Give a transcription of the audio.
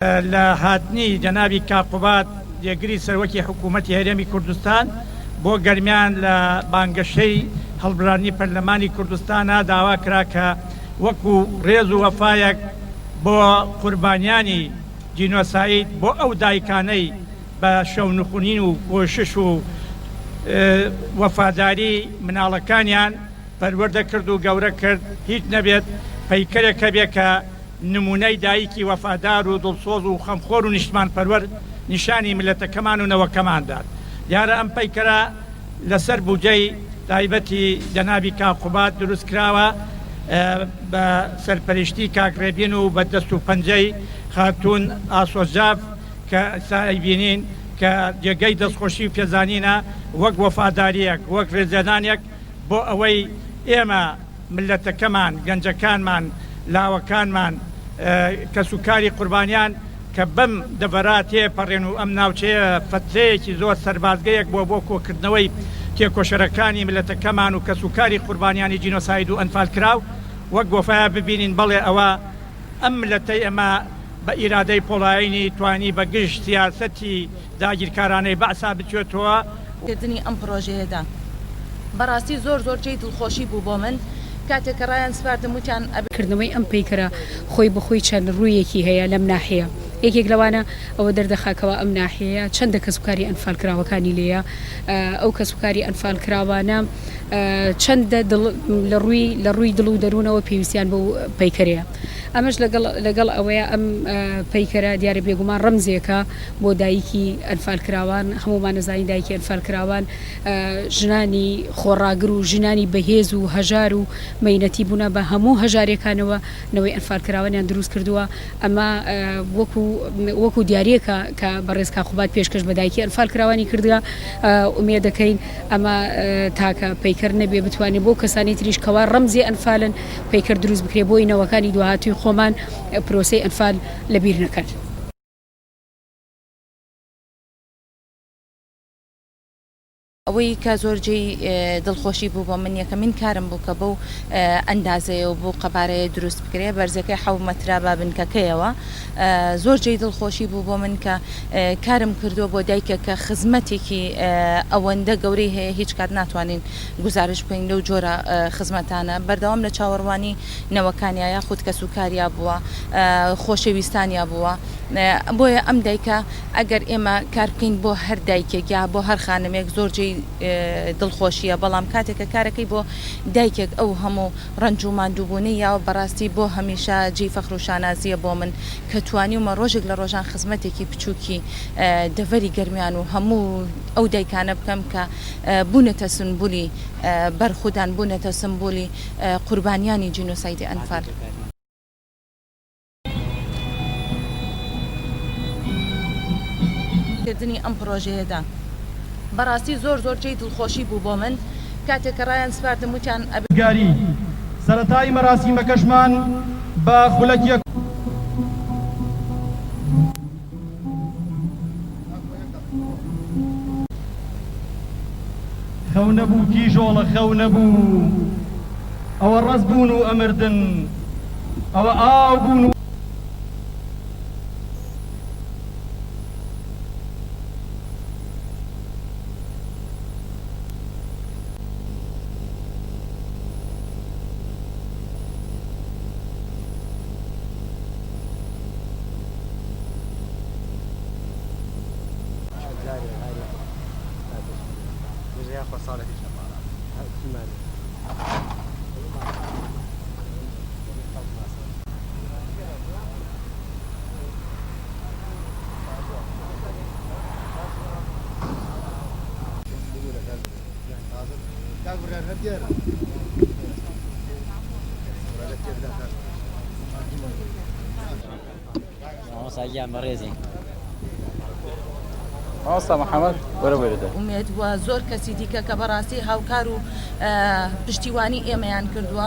لە هاتنی جەنابی کاقوبات جێگری سەرۆکی حکوومەتی هەرێمی کوردستان بۆ گەرمیان لە بانگەشەی هەڵبرانی پەرلەمانی کوردستانە داوا کرا کە وەکو ڕێز و وەفایەک بۆ قوربانیانی جینۆساید بۆ ئەو دایکانەی بە شەونخونین و کۆشش و وەفاداری مناڵەکانیان پەروەردە کرد و گەورە کرد هیچ نەبێت پەیکەرێکە بێ کە نمونەی دایکی وەفادار و دڵسۆز و خەمخۆر و نیشتمان پەروەر نیشانی ملەتەکەمان و نەوەکەمان داد. دیارە ئەم پەیکەرە لەسەر بودجەی تایبەتی جەنابی کاقوبات دروست کراوە بە سەرپەرشتی کاکڕێبین و بە دەست و پەنجەی خاتون ئاسۆژاف کە سایبینین کە جێگەی دەستخۆشی و پێزانینە وەک وەفاداریەک وەک ڕێزێدانێک بۆ ئەوەی ئێمە ملەتەکەمان گەنجەکانمان لاوەکانمان کەسوکاری قوربانیان کە بەم دەبەرات تێپەڕێن و ئەم ناوچەیە فترەیەکی زۆر سەربازگەیەک بۆ کۆکردنەوەی تێکۆشەرەکانی ملەتەکەمان و کەسوکاری قوربانیانی جینۆساید و ئەنفال کراو وەک گۆفایە ببینین بەڵێ ئەوە ئەم ملەتەی ئەمە بە ئیرادەی پۆڵایینی توانی بە گشت سیاسەتی داگیرکارانەی بەعسا بچێتەوە کردنی ئەم پرۆژەیەدا بەڕاستی زۆرجێی دڵخۆشی بوو بۆ من کاتێک کە ڕایان سپاردم وتیان ئەکردنەوەی ئەم پەیکەرە خۆی بەخۆی چەند ڕوویەکی هەیە لەم ناحەیە یەکێک لەوانە ئەوە دەردەخاکەوە ئەم ناحەیە چەندە کەسوکاری ئەنفالکراوەکانی لێیە ئەو کەسوکاری ئەنفالکراوانە چەندە لە ڕووی دڵ و دەروونەوە پێویستیان بۆ پەیکەرەیە ئەمەش لەگەڵ ئەوەیە ئەم پەیکەرە دیارە بێگومان ڕەمزێکە بۆ دایکی ئەنفالکراوان هەمومان نەزانین دایکی ئەنفالکراوان ژنانی خۆڕاگر و ژنانی بەهێز و هەژار و مەینەتی بوونە بە هەموو هەژارێکانەوە نەوەی ئەنفالکراوانیان دروست کردووە ئەمە وەکو دیارەکە کە بەڕێز کاقوبات پێشکەش بە دایکی ئەنفالکراوانی کردووە ئومێد دەکەین ئەمە تاکە پەیکەر نەبێ بتوانێت بۆ کەسانی تریش کەوا ڕەمزی ئەنفالن پەیکەر دروست بکرێ بۆی نەوەکانی دوهاتووی خۆمان پرۆسەی ئەنفال لەبیر نەکرد. ئەوەی کە زۆرجێی دڵخۆشی بوو بۆ من یەکەمین کارم بوو کە بەو ئەندازەیە و بۆ قەبارەیە دروست بکرێ بەرزەکەی 7 مەترا بابنکەکەیەوە زۆرجێی دڵخۆشی بوو بۆ من کە کارم کردووە بۆ دایکە کە خزمەتێکی ئەوەندە گەورەی هەیە هیچ کات ناتوانین گزارش بکەین لەو جۆرە خزمەتانە بەردەوام لە چاوەڕوانی نەوەکانیا یاخود کەسوکاریا بووە خۆشەویستانیا بووە بۆیە ئەم دایکە ئەگەر ئێمە کار بکەین بۆ هەر دایکێک یا بۆ هەر خانمێک زۆرجێی دڵخۆشیە بەڵام کاتێکە کارەکەی بۆ دایکێک ئەو هەموو ڕنج و ماندووبوونی یا بەڕاستی بۆ هەمیشە جێی فەخر و شانازیە بۆ من کە توانیومە ڕۆژێک لە ڕۆژان خزمەتێکی بچووکی دەڤەری گەرمیان و هەموو ئەو دایکانە بکەم کە بوونەتە سمبولی بەرخودان بوونەتە سمبولی قوربانیانی جینۆسایدی ئەنفال. کردنی ئەم پرۆژەیەدا بەڕاستی زۆرجێی دڵخۆشی بوو بۆ من کاتێک کە ڕایان سپاردم وتیان ئەبگاری سەرەتای مەراسیمەکەشمان بە خولەکیەک خەو نەبوو کیژۆڵە خەو نەبوو ئەوە ڕەز بوون و ئەمردن ئەوە ئاو بوون و محەممەد وەرەوەرەدە ئومێد وە زۆر کەسی دیکە کە بەڕاستی هاوکار و پشتیوانی ئێمەیان کردووە